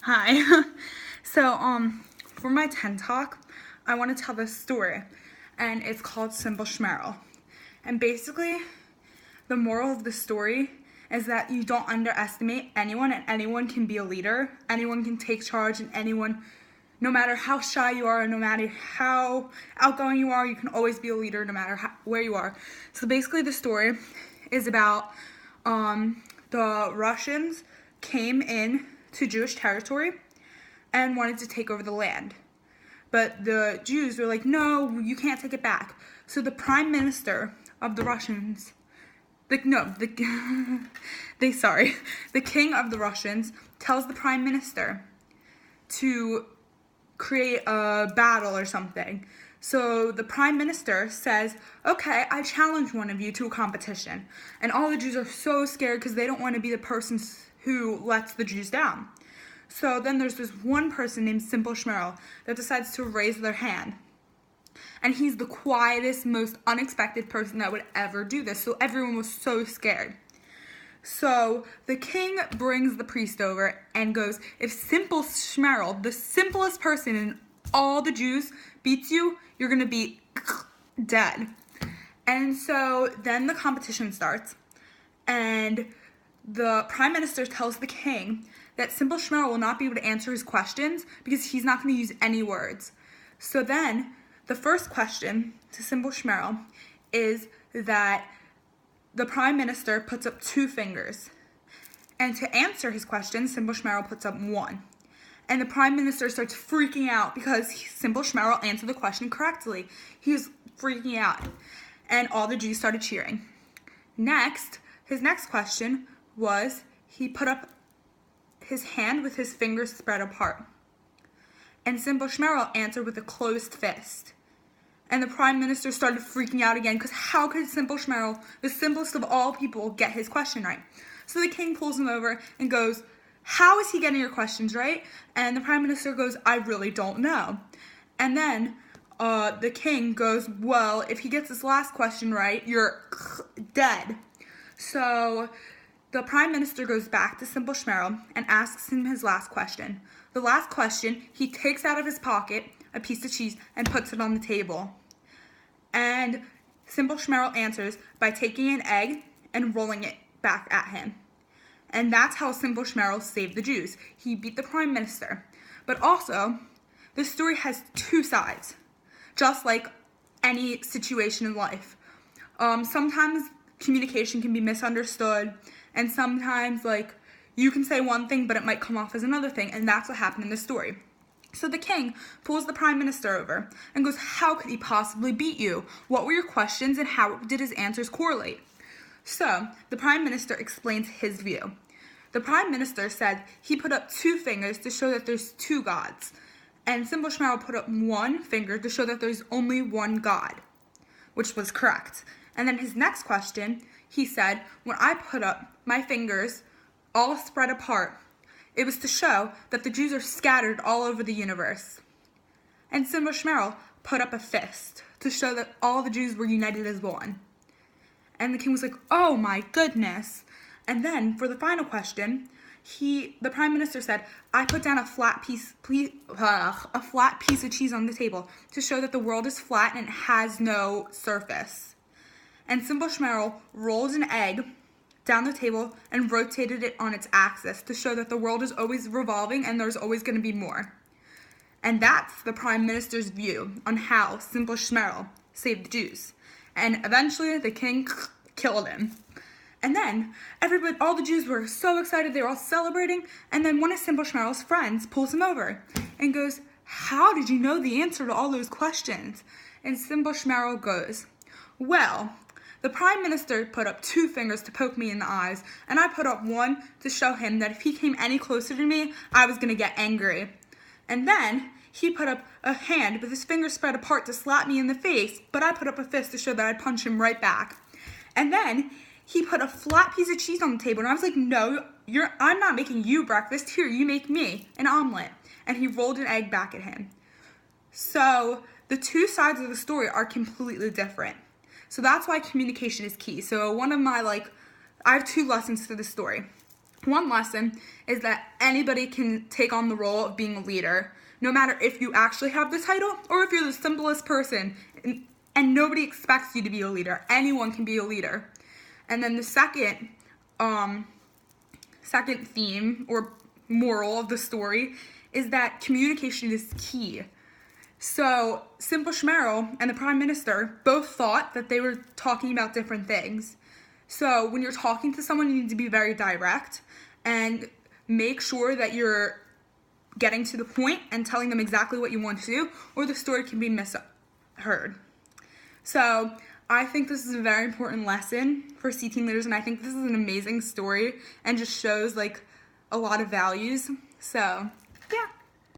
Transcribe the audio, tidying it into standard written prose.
Hi. For my TED Talk, I want to tell this story, and it's called Simple Schmerl. And basically, the moral of the story is that you don't underestimate anyone, and anyone can be a leader. Anyone can take charge, and anyone, no matter how shy you are, no matter how outgoing you are, you can always be a leader no matter where you are. So basically, the story is about the Russians came in to Jewish territory and wanted to take over the land. But the Jews were like, no, you can't take it back. So the prime minister of the Russians, the king of the Russians tells the prime minister to create a battle or something. So the prime minister says, okay, I challenge one of you to a competition. And all the Jews are so scared because they don't want to be the person who lets the Jews down. So then there's this one person named Simple Schmerl that decides to raise their hand. And he's the quietest, most unexpected person that would ever do this. So everyone was so scared. So the king brings the priest over and goes, if Simple Schmerl, the simplest person in all the Jews, beats you, you're going to be dead. And so then the competition starts. And the prime minister tells the king that Simple Schmerl will not be able to answer his questions because he's not going to use any words. So then the first question to Simple Schmerl is that the prime minister puts up 2 fingers. And to answer his question, Simple Schmerl puts up 1. And the prime minister starts freaking out because Simple Schmerl answered the question correctly. He was freaking out. And all the Jews started cheering. Next, his next question was he put up his hand with his fingers spread apart. And Simple Schmerl answered with a closed fist. And the prime minister started freaking out again because how could Simple Schmerl, the simplest of all people, get his question right? So the king pulls him over and goes, how is he getting your questions right? And the prime minister goes, I really don't know. And then the king goes, well, if he gets this last question right, you're dead. So the prime minister goes back to Simple Schmerl and asks him his last question. The last question, he takes out of his pocket a piece of cheese and puts it on the table. And Simple Schmerl answers by taking an egg and rolling it back at him. And that's how Simple Schmerl saved the Jews. He beat the prime minister. But also, this story has 2 sides, just like any situation in life. Sometimes communication can be misunderstood, and sometimes you can say one thing but it might come off as another thing, and that's what happened in this story. So the king pulls the prime minister over and goes, how could he possibly beat you? What were your questions and how did his answers correlate? So the prime minister explains his view. The prime minister said he put up 2 fingers to show that there's 2 gods. And Simple Schmerl put up 1 finger to show that there's only 1 God, which was correct. And then his next question, he said, when I put up my fingers all spread apart, it was to show that the Jews are scattered all over the universe. And Simple Schmerl put up a fist to show that all the Jews were united as one. And the king was like, oh my goodness. And then for the final question, the prime minister said, I put down a flat piece of cheese on the table to show that the world is flat and it has no surface. And Simple Schmerl rolled an egg down the table and rotated it on its axis to show that the world is always revolving and there's always going to be more. And that's the prime minister's view on how Simple Schmerl saved the Jews. And eventually the king killed him. And then all the Jews were so excited, they were all celebrating, and then one of Simple Schmerl's friends pulls him over and goes, how did you know the answer to all those questions? And Simple Schmerl goes, well, the prime minister put up 2 fingers to poke me in the eyes, and I put up 1 to show him that if he came any closer to me, I was going to get angry. And then he put up a hand with his fingers spread apart to slap me in the face, but I put up a fist to show that I'd punch him right back. And then he put a flat piece of cheese on the table, and I was like, no, I'm not making you breakfast. Here, you make me an omelet. And he rolled an egg back at him. So the 2 sides of the story are completely different. So that's why communication is key. So one of my, I have 2 lessons to this story. One lesson is that anybody can take on the role of being a leader, no matter if you actually have the title or if you're the simplest person, and nobody expects you to be a leader. Anyone can be a leader. And then the second theme or moral of the story is that communication is key. So Simple Schmerl and the Prime Minister both thought that they were talking about different things. So when you're talking to someone, you need to be very direct and make sure that you're getting to the point and telling them exactly what you want to do, or the story can be misheard. So I think this is a very important lesson for cteen leaders, and I think this is an amazing story and just shows like a lot of values. So yeah.